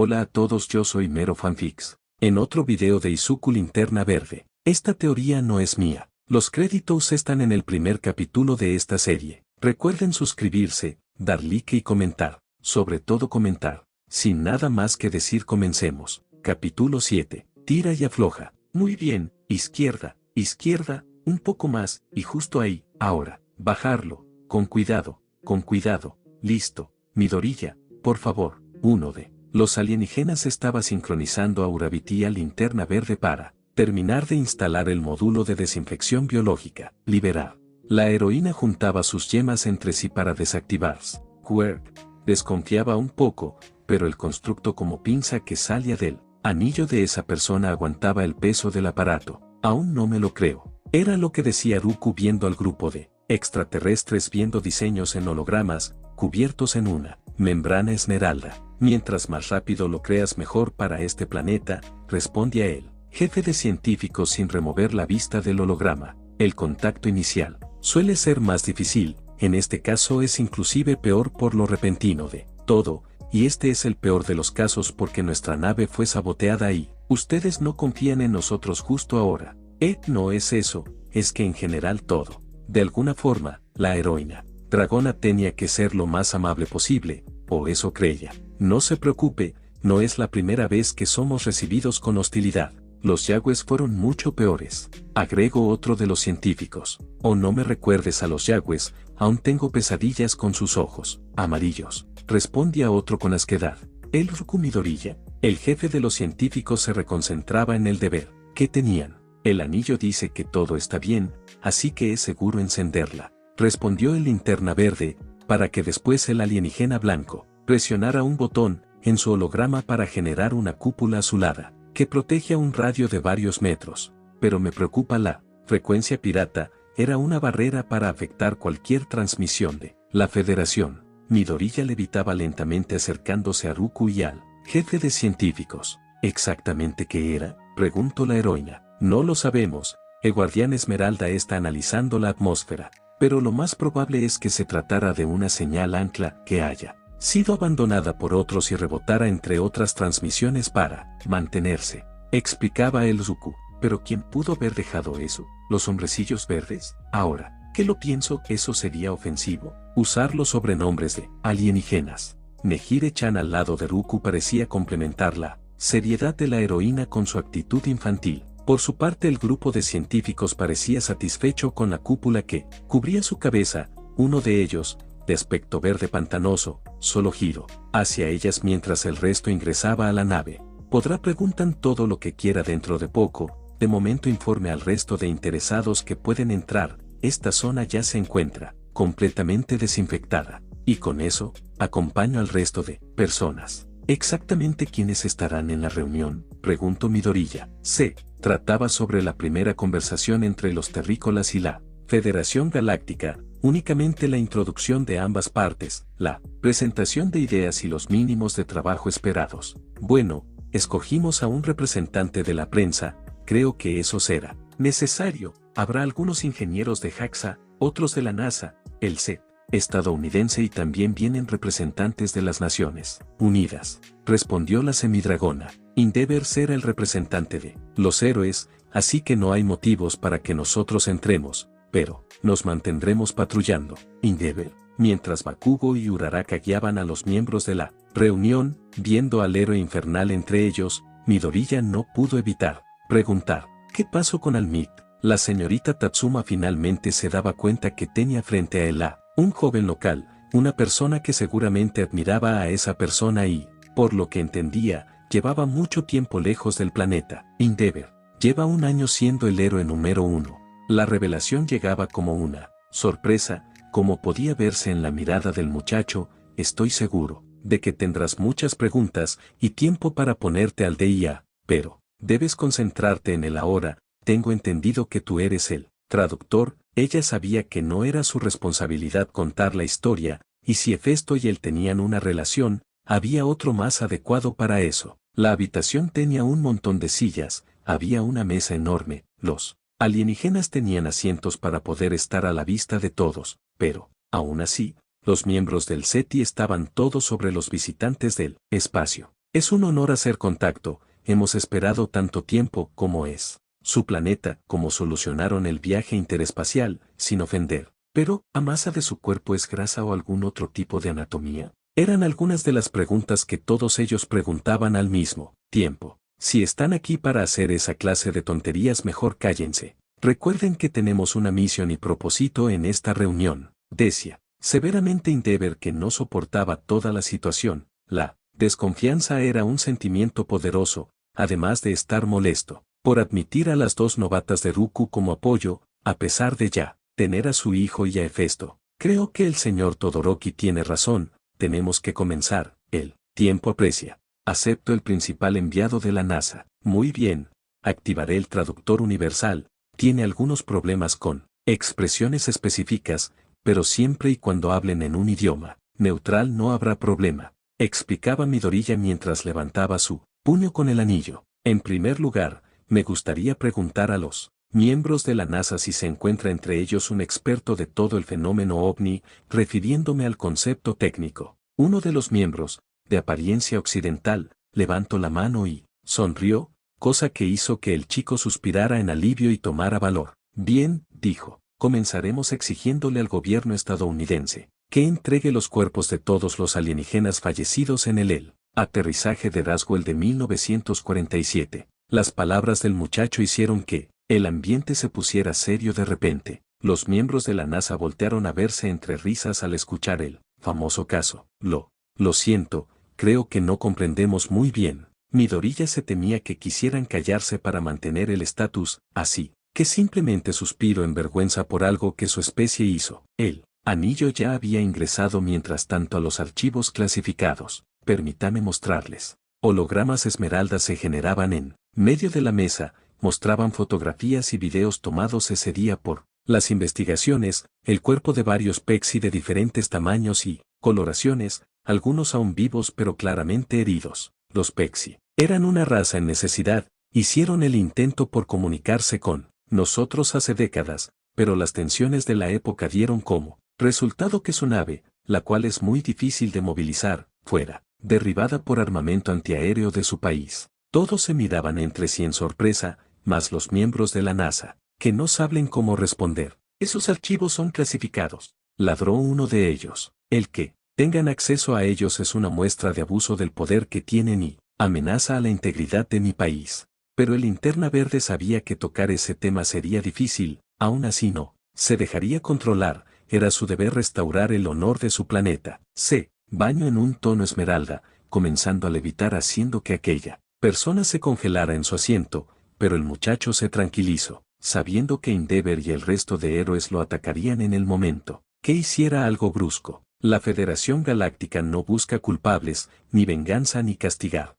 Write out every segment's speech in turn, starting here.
Hola a todos, yo soy Mero Fanfics. En otro video de Izuku Linterna Verde. Esta teoría no es mía. Los créditos están en el primer capítulo de esta serie. Recuerden suscribirse, dar like y comentar. Sobre todo comentar. Sin nada más que decir, comencemos. Capítulo 7. Tira y afloja. Muy bien, izquierda, un poco más, y justo ahí, ahora. Bajarlo. Con cuidado, listo. Midoriya, por favor. Los alienígenas estaba sincronizando a Urabitia Linterna Verde para terminar de instalar el módulo de desinfección biológica. Liberar. La heroína juntaba sus yemas entre sí para desactivarse. Quirk desconfiaba un poco, pero el constructo como pinza que salía del anillo de esa persona aguantaba el peso del aparato. Aún no me lo creo. Era lo que decía Ruku viendo al grupo de extraterrestres viendo diseños en hologramas, cubiertos en una membrana esmeralda. Mientras más rápido lo creas mejor para este planeta, respondía él, jefe de científicos sin remover la vista del holograma. El contacto inicial suele ser más difícil, en este caso es inclusive peor por lo repentino de todo, y este es el peor de los casos porque nuestra nave fue saboteada y ustedes no confían en nosotros justo ahora. No es eso, es que en general todo. De alguna forma, la heroína dragona tenía que ser lo más amable posible, o eso creía. No se preocupe, no es la primera vez que somos recibidos con hostilidad. Los Yagües fueron mucho peores. Agregó otro de los científicos. Oh, no me recuerdes a los Yagües, aún tengo pesadillas con sus ojos amarillos. Respondía otro con asquedad. El Ruku Midoriya, el jefe de los científicos, se reconcentraba en el deber. ¿Qué tenían? El anillo dice que todo está bien, así que es seguro encenderla. Respondió el Linterna Verde, para que después el alienígena blanco presionara un botón en su holograma para generar una cúpula azulada que protege a un radio de varios metros. Pero me preocupa la frecuencia pirata, era una barrera para afectar cualquier transmisión de la Federación. Midoriya levitaba lentamente acercándose a Ruku y al jefe de científicos. ¿Exactamente qué era?, preguntó la heroína. No lo sabemos, el guardián Esmeralda está analizando la atmósfera, pero lo más probable es que se tratara de una señal ancla que haya sido abandonada por otros y rebotara entre otras transmisiones para mantenerse, explicaba el Ruku. ¿Pero quién pudo haber dejado eso? ¿Los hombrecillos verdes? Ahora que lo pienso, eso sería ofensivo, usar los sobrenombres de alienígenas. Nehire-chan al lado de Ruku parecía complementar la seriedad de la heroína con su actitud infantil. Por su parte, el grupo de científicos parecía satisfecho con la cúpula que cubría su cabeza. Uno de ellos, de aspecto verde pantanoso, solo giró hacia ellas mientras el resto ingresaba a la nave. Podrá preguntar todo lo que quiera dentro de poco. De momento informe al resto de interesados que pueden entrar. Esta zona ya se encuentra completamente desinfectada. Y con eso, acompaño al resto de personas. ¿Exactamente quiénes estarán en la reunión?, preguntó Midoriya. Se trataba sobre la primera conversación entre los terrícolas y la Federación Galáctica, únicamente la introducción de ambas partes, la presentación de ideas y los mínimos de trabajo esperados. Bueno, escogimos a un representante de la prensa, creo que eso será necesario. Habrá algunos ingenieros de JAXA, otros de la NASA, el CEP estadounidense y también vienen representantes de las Naciones Unidas, respondió la semidragona. Endeavor será el representante de los héroes, así que no hay motivos para que nosotros entremos, pero nos mantendremos patrullando. Endeavor, mientras Bakugo y Uraraka guiaban a los miembros de la reunión, viendo al héroe infernal entre ellos, Midoriya no pudo evitar preguntar, ¿qué pasó con Almit? La señorita Tatsuma finalmente se daba cuenta que tenía frente a él a un joven local, una persona que seguramente admiraba a esa persona y, por lo que entendía, llevaba mucho tiempo lejos del planeta. Endeavor lleva un año siendo el héroe número 1. La revelación llegaba como una sorpresa, como podía verse en la mirada del muchacho. Estoy seguro de que tendrás muchas preguntas y tiempo para ponerte al día, pero debes concentrarte en el ahora. Tengo entendido que tú eres el traductor. Ella sabía que no era su responsabilidad contar la historia, y si Hefesto y él tenían una relación, había otro más adecuado para eso. La habitación tenía un montón de sillas, había una mesa enorme, los alienígenas tenían asientos para poder estar a la vista de todos, pero, aún así, los miembros del SETI estaban todos sobre los visitantes del espacio. Es un honor hacer contacto, hemos esperado tanto tiempo como es su planeta, como solucionaron el viaje interespacial, sin ofender. Pero, ¿la masa de su cuerpo es grasa o algún otro tipo de anatomía? Eran algunas de las preguntas que todos ellos preguntaban al mismo tiempo. Si están aquí para hacer esa clase de tonterías, mejor cállense. Recuerden que tenemos una misión y propósito en esta reunión, decía severamente Endeavor, que no soportaba toda la situación. La desconfianza era un sentimiento poderoso, además de estar molesto por admitir a las dos novatas de Ruku como apoyo, a pesar de ya tener a su hijo y a Hefesto. Creo que el señor Todoroki tiene razón, tenemos que comenzar. El tiempo aprecia. Acepto el principal enviado de la NASA. Muy bien. Activaré el traductor universal. Tiene algunos problemas con expresiones específicas, pero siempre y cuando hablen en un idioma neutral no habrá problema, explicaba Midoriya mientras levantaba su puño con el anillo. En primer lugar, me gustaría preguntar a los miembros de la NASA si se encuentra entre ellos un experto de todo el fenómeno ovni, refiriéndome al concepto técnico. Uno de los miembros, de apariencia occidental, levantó la mano y sonrió, cosa que hizo que el chico suspirara en alivio y tomara valor. Bien, dijo, comenzaremos exigiéndole al gobierno estadounidense que entregue los cuerpos de todos los alienígenas fallecidos en el aterrizaje de Roswell de 1947. Las palabras del muchacho hicieron que el ambiente se pusiera serio de repente. Los miembros de la NASA voltearon a verse entre risas al escuchar el famoso caso. Lo siento, creo que no comprendemos muy bien. Midoriya se temía que quisieran callarse para mantener el estatus, así que simplemente suspiró en vergüenza por algo que su especie hizo. El anillo ya había ingresado mientras tanto a los archivos clasificados. Permítame mostrarles. Hologramas esmeraldas se generaban en medio de la mesa, mostraban fotografías y videos tomados ese día por las investigaciones, el cuerpo de varios Pexi de diferentes tamaños y coloraciones, algunos aún vivos pero claramente heridos. Los Pexi eran una raza en necesidad, hicieron el intento por comunicarse con nosotros hace décadas, pero las tensiones de la época dieron como resultado que su nave, la cual es muy difícil de movilizar, fuera derribada por armamento antiaéreo de su país. Todos se miraban entre sí en sorpresa, más los miembros de la NASA, que no saben cómo responder. Esos archivos son clasificados, ladró uno de ellos. El que tengan acceso a ellos es una muestra de abuso del poder que tienen y amenaza a la integridad de mi país. Pero el Linterna Verde sabía que tocar ese tema sería difícil, aún así no se dejaría controlar, era su deber restaurar el honor de su planeta. Baño en un tono esmeralda, comenzando a levitar haciendo que aquella persona se congelara en su asiento, pero el muchacho se tranquilizó, sabiendo que Endeavor y el resto de héroes lo atacarían en el momento que hiciera algo brusco. La Federación Galáctica no busca culpables, ni venganza ni castigar.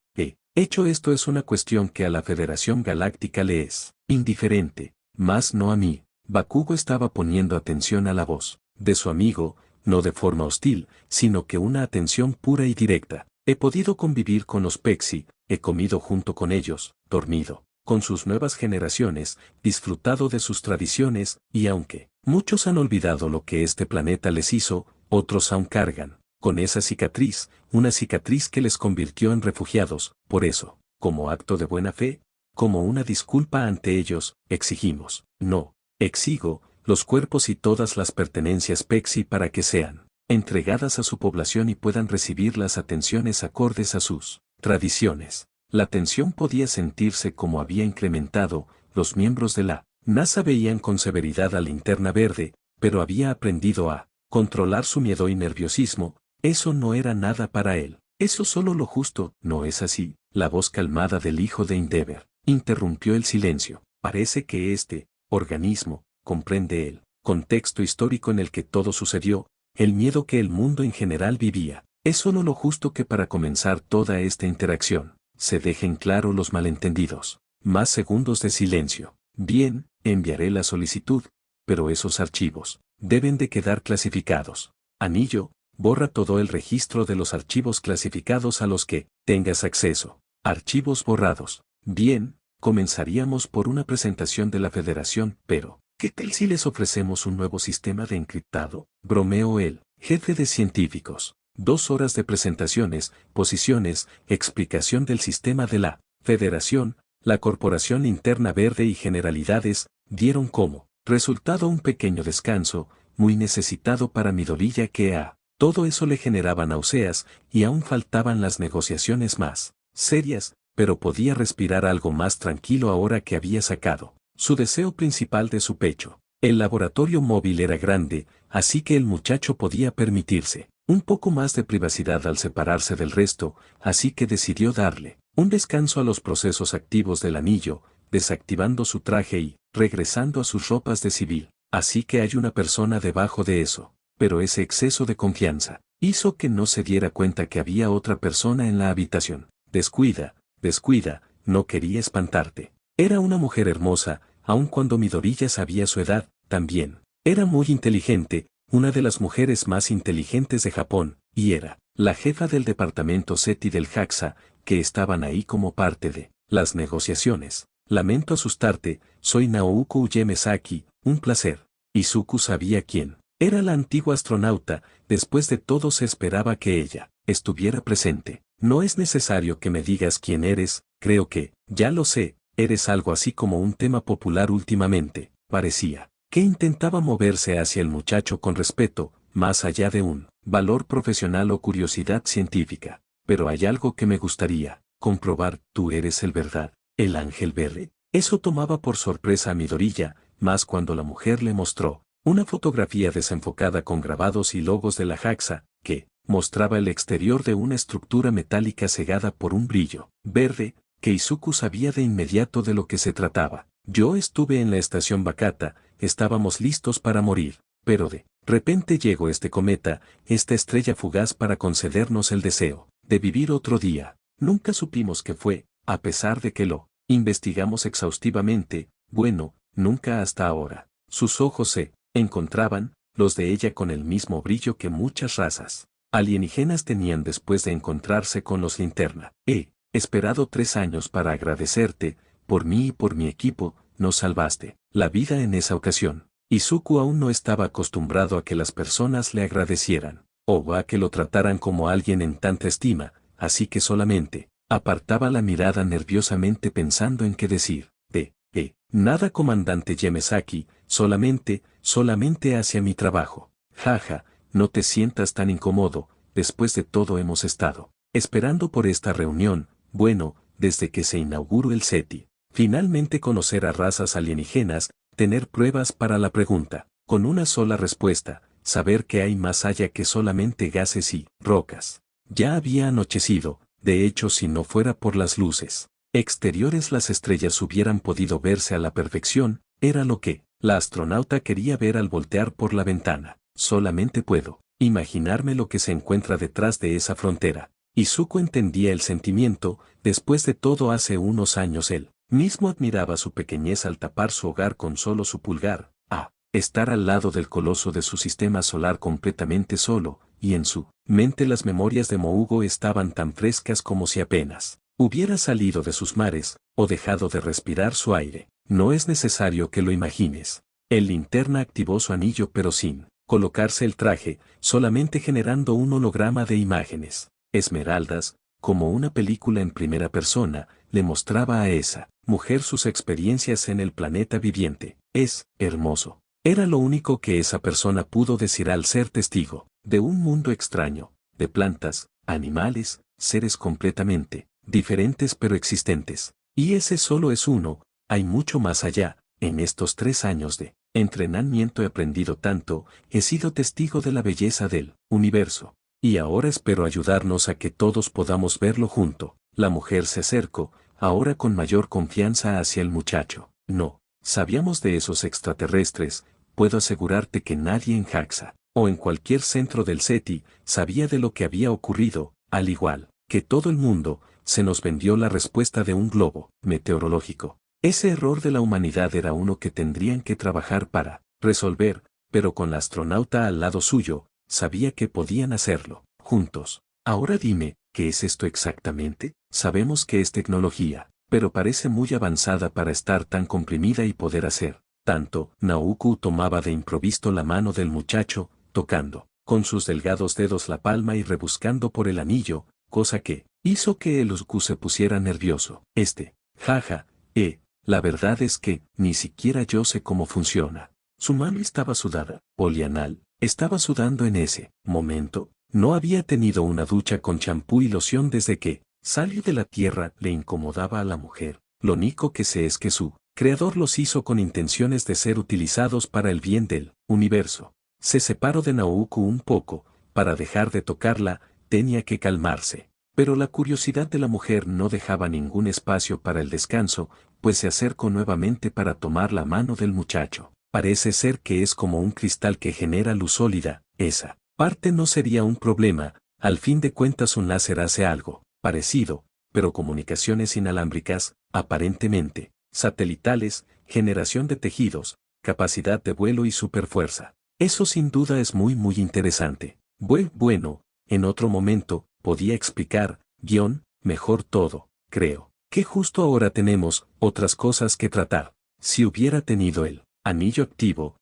Hecho esto es una cuestión que a la Federación Galáctica le es indiferente, más no a mí. Bakugo estaba poniendo atención a la voz de su amigo, no de forma hostil, sino que una atención pura y directa. He podido convivir con los Pexi, he comido junto con ellos, dormido con sus nuevas generaciones, disfrutado de sus tradiciones, y aunque muchos han olvidado lo que este planeta les hizo, otros aún cargan con esa cicatriz, una cicatriz que les convirtió en refugiados. Por eso, como acto de buena fe, como una disculpa ante ellos, exigimos, no, exigo, los cuerpos y todas las pertenencias Pexi para que sean entregadas a su población y puedan recibir las atenciones acordes a sus tradiciones. La tensión podía sentirse como había incrementado, los miembros de la NASA veían con severidad a Linterna Verde, pero había aprendido a controlar su miedo y nerviosismo. Eso no era nada para él. Eso solo lo justo, ¿no es así? La voz calmada del hijo de Endeavor interrumpió el silencio. Parece que este organismo comprende el contexto histórico en el que todo sucedió, el miedo que el mundo en general vivía. Es solo lo justo que para comenzar toda esta interacción se dejen claro los malentendidos. Más segundos de silencio. Bien, enviaré la solicitud, pero esos archivos deben de quedar clasificados. Anillo, borra todo el registro de los archivos clasificados a los que tengas acceso. Archivos borrados. Bien, comenzaríamos por una presentación de la Federación, pero ¿qué tal si les ofrecemos un nuevo sistema de encriptado? Bromeó el jefe de científicos. 2 horas de presentaciones, posiciones, explicación del sistema de la Federación, la Corporación Linterna Verde y generalidades, dieron como resultado un pequeño descanso, muy necesitado para Midoriya que a todo eso le generaba náuseas y aún faltaban las negociaciones más serias, pero podía respirar algo más tranquilo ahora que había sacado su deseo principal de su pecho. El laboratorio móvil era grande, así que el muchacho podía permitirse un poco más de privacidad al separarse del resto, así que decidió darle un descanso a los procesos activos del anillo, desactivando su traje y regresando a sus ropas de civil. Así que hay una persona debajo de eso, pero ese exceso de confianza hizo que no se diera cuenta que había otra persona en la habitación. Descuida, descuida, no quería espantarte. Era una mujer hermosa, aun cuando Midoriya sabía su edad, también. Era muy inteligente, una de las mujeres más inteligentes de Japón, y era la jefa del departamento SETI del JAXA, que estaban ahí como parte de las negociaciones. Lamento asustarte, soy Naoko Uyemezaki, un placer. Izuku sabía quién era la antigua astronauta, después de todo se esperaba que ella estuviera presente. No es necesario que me digas quién eres, creo que, ya lo sé, eres algo así como un tema popular últimamente, parecía que intentaba moverse hacia el muchacho con respeto, más allá de un valor profesional o curiosidad científica. Pero hay algo que me gustaría comprobar, tú eres el verdad, el ángel verde. Eso tomaba por sorpresa a Midoriya, más cuando la mujer le mostró una fotografía desenfocada con grabados y logos de la JAXA, que mostraba el exterior de una estructura metálica cegada por un brillo verde, que Izuku sabía de inmediato de lo que se trataba. Yo estuve en la estación Bakata, estábamos listos para morir, pero de repente llegó este cometa, esta estrella fugaz para concedernos el deseo de vivir otro día. Nunca supimos qué fue, a pesar de que lo investigamos exhaustivamente, bueno, nunca hasta ahora. Sus ojos se encontraban, los de ella con el mismo brillo que muchas razas alienígenas tenían después de encontrarse con los linterna. He esperado 3 años para agradecerte, por mí y por mi equipo, nos salvaste la vida en esa ocasión. Izuku aún no estaba acostumbrado a que las personas le agradecieran, o a que lo trataran como alguien en tanta estima, así que solamente apartaba la mirada nerviosamente pensando en qué decir. Nada comandante Yemezaki, solamente hacia mi trabajo. Jaja, no te sientas tan incómodo, después de todo hemos estado esperando por esta reunión, bueno, desde que se inauguró el SETI. Finalmente conocer a razas alienígenas, tener pruebas para la pregunta, con una sola respuesta, saber que hay más allá que solamente gases y rocas. Ya había anochecido, de hecho si no fuera por las luces exteriores las estrellas hubieran podido verse a la perfección, era lo que la astronauta quería ver al voltear por la ventana. Solamente puedo imaginarme lo que se encuentra detrás de esa frontera. Izuku entendía el sentimiento, después de todo hace unos años él mismo admiraba su pequeñez al tapar su hogar con solo su pulgar, estar al lado del coloso de su sistema solar completamente solo, y en su mente las memorias de Mougo estaban tan frescas como si apenas hubiera salido de sus mares, o dejado de respirar su aire. No es necesario que lo imagines. El linterna activó su anillo pero sin colocarse el traje, solamente generando un holograma de imágenes. Esmeraldas, como una película en primera persona, le mostraba a esa mujer sus experiencias en el planeta viviente. Es hermoso. Era lo único que esa persona pudo decir al ser testigo de un mundo extraño, de plantas, animales, seres completamente diferentes pero existentes. Y ese solo es uno, hay mucho más allá. En estos 3 años de entrenamiento he aprendido tanto, he sido testigo de la belleza del universo. Y ahora espero ayudarnos a que todos podamos verlo junto. La mujer se acercó, ahora con mayor confianza hacia el muchacho. No, sabíamos de esos extraterrestres, puedo asegurarte que nadie en JAXA, o en cualquier centro del SETI, sabía de lo que había ocurrido, al igual que todo el mundo, se nos vendió la respuesta de un globo meteorológico. Ese error de la humanidad era uno que tendrían que trabajar para resolver, pero con la astronauta al lado suyo, sabía que podían hacerlo, juntos. Ahora dime, ¿qué es esto exactamente? Sabemos que es tecnología, pero parece muy avanzada para estar tan comprimida y poder hacer tanto. Naoko tomaba de improviso la mano del muchacho, tocando con sus delgados dedos la palma y rebuscando por el anillo, cosa que hizo que el Usku se pusiera nervioso. Jaja, la verdad es que ni siquiera yo sé cómo funciona. Su mano estaba sudada. Polianal estaba sudando en ese momento. No había tenido una ducha con champú y loción desde que salió de la tierra. Le incomodaba a la mujer. Lo único que sé es que su creador los hizo con intenciones de ser utilizados para el bien del universo. Se separó de Naoku un poco. Para dejar de tocarla, tenía que calmarse. Pero la curiosidad de la mujer no dejaba ningún espacio para el descanso, pues se acercó nuevamente para tomar la mano del muchacho. Parece ser que es como un cristal que genera luz sólida. Esa parte no sería un problema, al fin de cuentas un láser hace algo parecido, pero comunicaciones inalámbricas, aparentemente, satelitales, generación de tejidos, capacidad de vuelo y superfuerza. Eso sin duda es muy interesante. Bueno, en otro momento, podía explicar, mejor todo, creo, que justo ahora tenemos otras cosas que tratar. Si hubiera tenido el anillo activo,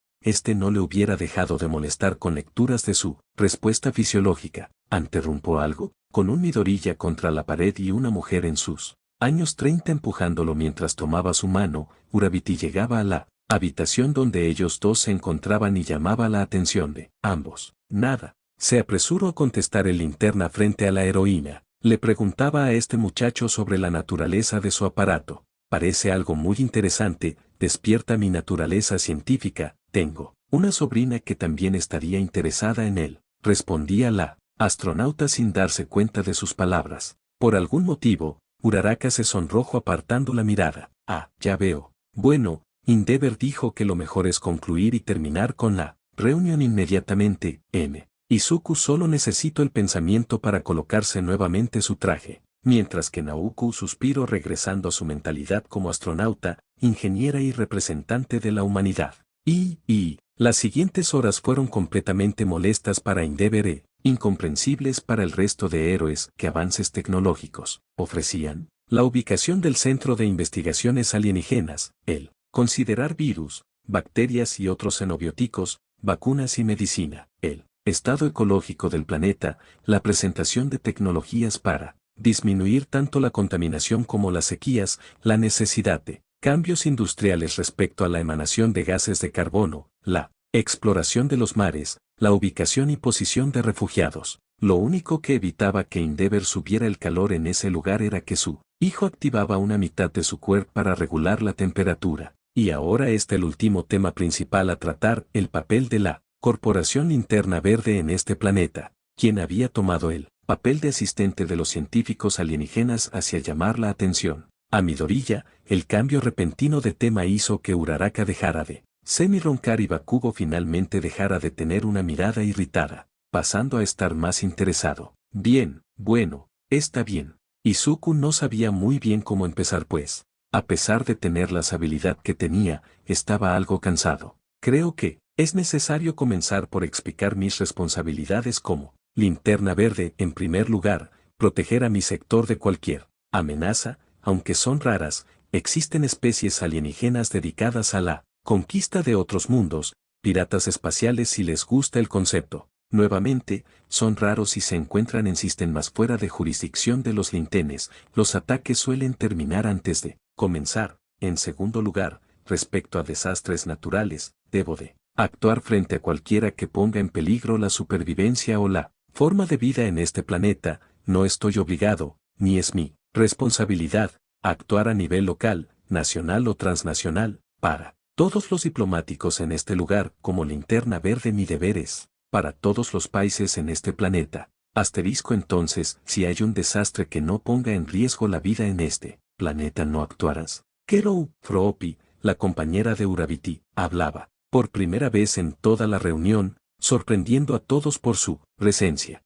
no le hubiera dejado de molestar con lecturas de su respuesta fisiológica. ¿Interrumpo algo? Con un Midoriya contra la pared y una mujer en sus años 30 empujándolo mientras tomaba su mano, Urabiti llegaba a la habitación donde ellos dos se encontraban y llamaba la atención de ambos. Nada. Se apresuró a contestar el linterna frente a la heroína. Le preguntaba a este muchacho sobre la naturaleza de su aparato. Parece algo muy interesante, despierta mi naturaleza científica. Tengo una sobrina que también estaría interesada en él, respondía la astronauta sin darse cuenta de sus palabras. Por algún motivo, Uraraka se sonrojó apartando la mirada. Ya veo. Bueno, Endeavor dijo que lo mejor es concluir y terminar con la reunión inmediatamente. Izuku solo necesitó el pensamiento para colocarse nuevamente su traje, mientras que Naoku suspiró regresando a su mentalidad como astronauta, ingeniera y representante de la humanidad. Las siguientes horas fueron completamente molestas para Endeavor incomprensibles para el resto de héroes que avances tecnológicos ofrecían. La ubicación del Centro de Investigaciones Alienígenas, el considerar virus, bacterias y otros xenobióticos, vacunas y medicina, el estado ecológico del planeta, la presentación de tecnologías para disminuir tanto la contaminación como las sequías, la necesidad de cambios industriales respecto a la emanación de gases de carbono, la exploración de los mares, la ubicación y posición de refugiados. Lo único que evitaba que Endeavor subiera el calor en ese lugar era que su hijo activaba una mitad de su cuerpo para regular la temperatura. Y ahora el último tema principal a tratar, el papel de la Corporación Linterna Verde en este planeta, quien había tomado el papel de asistente de los científicos alienígenas hacia llamar la atención. A Midoriya, el cambio repentino de tema hizo que Uraraka dejara de semi-roncar y Bakugo finalmente dejara de tener una mirada irritada, pasando a estar más interesado. Bien, bueno, está bien. Izuku no sabía muy bien cómo empezar pues, a pesar de tener la habilidad que tenía, estaba algo cansado. Creo que es necesario comenzar por explicar mis responsabilidades como Linterna Verde. En primer lugar, proteger a mi sector de cualquier amenaza, aunque son raras, existen especies alienígenas dedicadas a la conquista de otros mundos, piratas espaciales si les gusta el concepto. Nuevamente, son raros y se encuentran en sistemas fuera de jurisdicción de los lintenes. Los ataques suelen terminar antes de comenzar. En segundo lugar, respecto a desastres naturales, debo de actuar frente a cualquiera que ponga en peligro la supervivencia o la forma de vida en este planeta. No estoy obligado, ni es mi responsabilidad, actuar a nivel local, nacional o transnacional. Para todos los diplomáticos en este lugar, como Linterna Verde, mi deber es para todos los países en este planeta. Entonces, si hay un desastre que no ponga en riesgo la vida en este planeta, no actuarás. Kerou Froopy, la compañera de Urabiti, hablaba por primera vez en toda la reunión, sorprendiendo a todos por su presencia.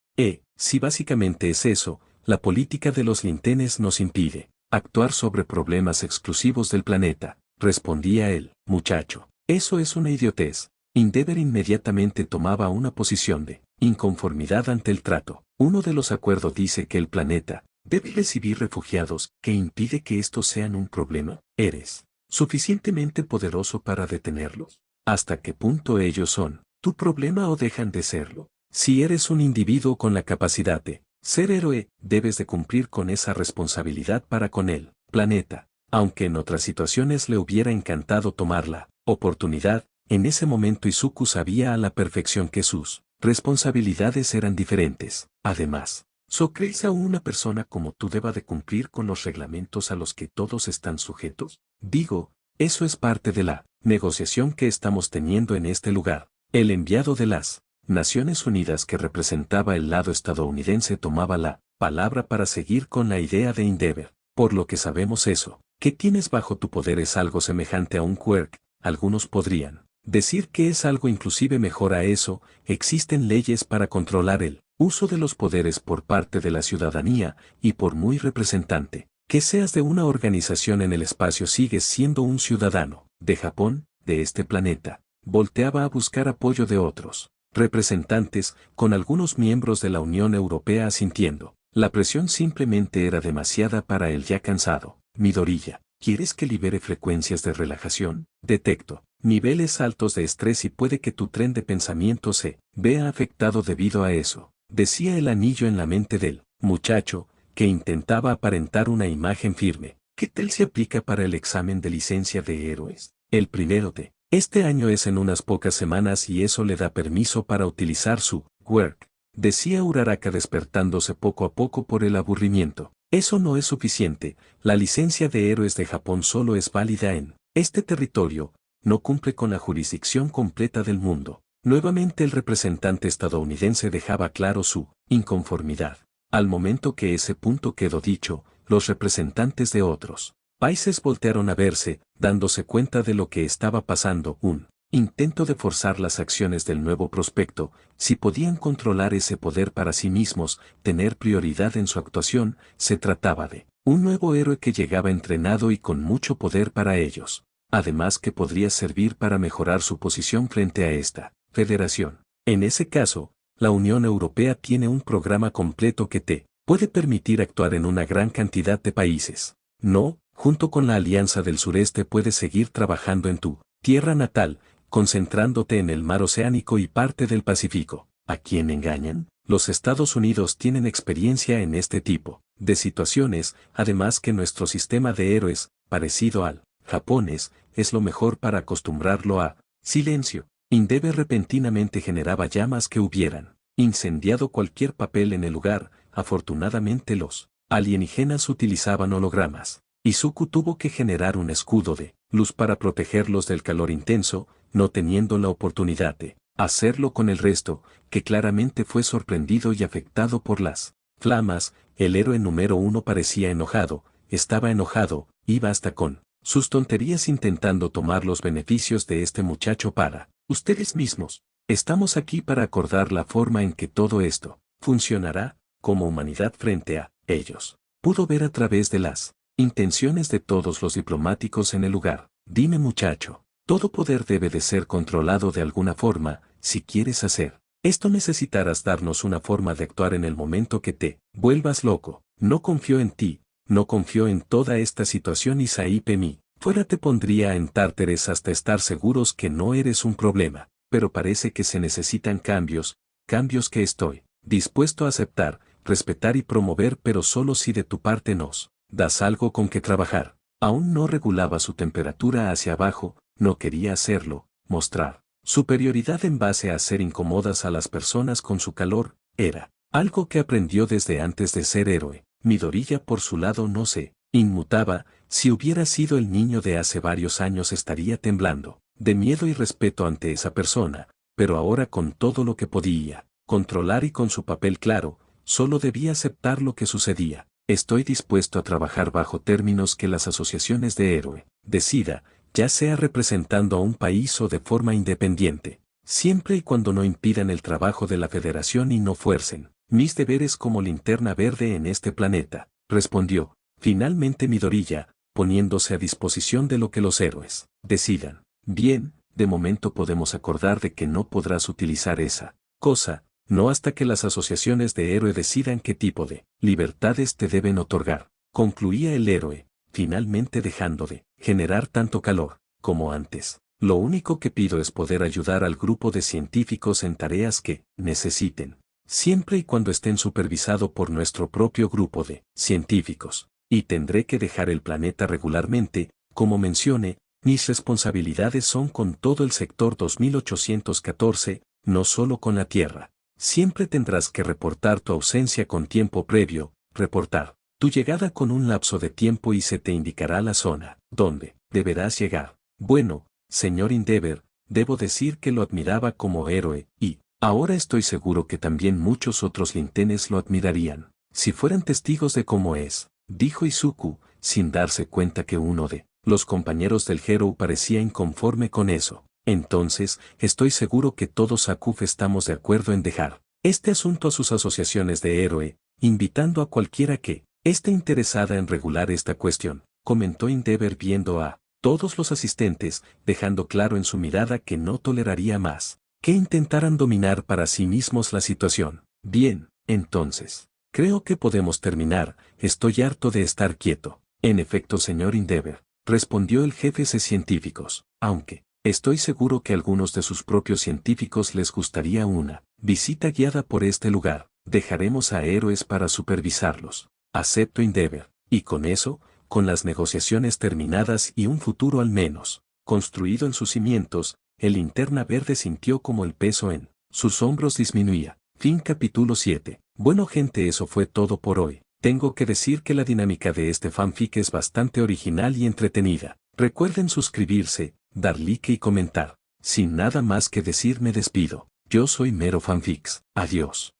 Si básicamente es eso, la política de los lintenes nos impide actuar sobre problemas exclusivos del planeta, respondía el muchacho. Eso es una idiotez. Endeavor inmediatamente tomaba una posición de inconformidad ante el trato. Uno de los acuerdos dice que el planeta debe recibir refugiados. ¿Qué impide que estos sean un problema? ¿Eres suficientemente poderoso para detenerlos? ¿Hasta qué punto ellos son tu problema o dejan de serlo? Si eres un individuo con la capacidad de ser héroe, debes de cumplir con esa responsabilidad para con el planeta. Aunque en otras situaciones le hubiera encantado tomar la oportunidad, en ese momento Izuku sabía a la perfección que sus responsabilidades eran diferentes. Además, ¿so crees a una persona como tú deba de cumplir con los reglamentos a los que todos están sujetos? Digo, eso es parte de la negociación que estamos teniendo en este lugar. El enviado de las Naciones Unidas que representaba el lado estadounidense tomaba la palabra para seguir con la idea de Endeavor. Por lo que sabemos eso, que tienes bajo tu poder es algo semejante a un quirk, algunos podrían decir que es algo inclusive mejor a eso, existen leyes para controlar el uso de los poderes por parte de la ciudadanía, y por muy representante que seas de una organización en el espacio sigues siendo un ciudadano de Japón, de este planeta. Volteaba a buscar apoyo de otros representantes, con algunos miembros de la Unión Europea asintiendo. La presión simplemente era demasiada para el ya cansado. Midoriya, ¿quieres que libere frecuencias de relajación? Detecto niveles altos de estrés y puede que tu tren de pensamiento se vea afectado debido a eso, decía el anillo en la mente del muchacho, que intentaba aparentar una imagen firme. ¿Qué tal se aplica para el examen de licencia de héroes? El primero de este año es en unas pocas semanas y eso le da permiso para utilizar su quirk, decía Uraraka despertándose poco a poco por el aburrimiento. Eso no es suficiente, la licencia de héroes de Japón solo es válida en este territorio, no cumple con la jurisdicción completa del mundo. Nuevamente el representante estadounidense dejaba claro su inconformidad. Al momento que ese punto quedó dicho, los representantes de otros países voltearon a verse, dándose cuenta de lo que estaba pasando, un intento de forzar las acciones del nuevo prospecto, si podían controlar ese poder para sí mismos, tener prioridad en su actuación, se trataba de un nuevo héroe que llegaba entrenado y con mucho poder para ellos. Además que podría servir para mejorar su posición frente a esta federación. En ese caso, la Unión Europea tiene un programa completo que te puede permitir actuar en una gran cantidad de países. No, junto con la Alianza del Sureste puedes seguir trabajando en tu tierra natal, concentrándote en el mar Oceánico y parte del Pacífico. ¿A quién engañan? Los Estados Unidos tienen experiencia en este tipo de situaciones, además que nuestro sistema de héroes, parecido al japonés, es lo mejor para acostumbrarlo a silencio. Endeavor repentinamente generaba llamas que hubieran incendiado cualquier papel en el lugar. Afortunadamente los alienígenas utilizaban hologramas. Izuku tuvo que generar un escudo de luz para protegerlos del calor intenso, no teniendo la oportunidad de hacerlo con el resto, que claramente fue sorprendido y afectado por las flamas. El héroe número 1 parecía enojado, estaba enojado, iba hasta con sus tonterías intentando tomar los beneficios de este muchacho para ustedes mismos. Estamos aquí para acordar la forma en que todo esto funcionará como humanidad frente a ellos. Pudo ver a través de las intenciones de todos los diplomáticos en el lugar. Dime muchacho, todo poder debe de ser controlado de alguna forma, si quieres hacer esto necesitarás darnos una forma de actuar en el momento que te vuelvas loco. No confío en ti, no confío en toda esta situación y Saipemi. Fuera te pondría en tártares hasta estar seguros que no eres un problema, pero parece que se necesitan cambios, cambios que estoy dispuesto a aceptar, respetar y promover, pero solo si de tu parte nos das algo con que trabajar. Aún no regulaba su temperatura hacia abajo, no quería hacerlo, mostrar superioridad en base a hacer incómodas a las personas con su calor, era algo que aprendió desde antes de ser héroe. Midoriya por su lado no se inmutaba, si hubiera sido el niño de hace varios años estaría temblando de miedo y respeto ante esa persona, pero ahora con todo lo que podía controlar y con su papel claro, solo debía aceptar lo que sucedía. Estoy dispuesto a trabajar bajo términos que las asociaciones de héroe decida, ya sea representando a un país o de forma independiente, siempre y cuando no impidan el trabajo de la Federación y no fuercen mis deberes como linterna verde en este planeta, respondió finalmente Midoriya, poniéndose a disposición de lo que los héroes decidan. Bien, de momento podemos acordar de que no podrás utilizar esa cosa, no hasta que las asociaciones de héroe decidan qué tipo de libertades te deben otorgar, concluía el héroe, finalmente dejando de generar tanto calor como antes. Lo único que pido es poder ayudar al grupo de científicos en tareas que necesiten, siempre y cuando estén supervisado por nuestro propio grupo de científicos. Y tendré que dejar el planeta regularmente, como mencioné, mis responsabilidades son con todo el sector 2814, no solo con la Tierra. Siempre tendrás que reportar tu ausencia con tiempo previo, reportar tu llegada con un lapso de tiempo y se te indicará la zona donde deberás llegar. Bueno, señor Endeavor, debo decir que lo admiraba como héroe, y ahora estoy seguro que también muchos otros lintenes lo admirarían, si fueran testigos de cómo es, dijo Izuku, sin darse cuenta que uno de los compañeros del Hero parecía inconforme con eso. Entonces, estoy seguro que todos Akuf estamos de acuerdo en dejar este asunto a sus asociaciones de héroe, invitando a cualquiera que esté interesada en regular esta cuestión, comentó Endeavor viendo a todos los asistentes, dejando claro en su mirada que no toleraría más que intentaran dominar para sí mismos la situación. Bien, entonces, creo que podemos terminar, estoy harto de estar quieto. En efecto, señor Endeavor, respondió el jefe de científicos, aunque estoy seguro que a algunos de sus propios científicos les gustaría una visita guiada por este lugar. Dejaremos a héroes para supervisarlos. Acepto Endeavor. Y con eso, con las negociaciones terminadas y un futuro al menos construido en sus cimientos, el Linterna Verde sintió como el peso en sus hombros disminuía. Fin capítulo 7. Bueno gente, eso fue todo por hoy. Tengo que decir que la dinámica de este fanfic es bastante original y entretenida. Recuerden suscribirse, dar like y comentar. Sin nada más que decir me despido. Yo soy Mero Fanfics. Adiós.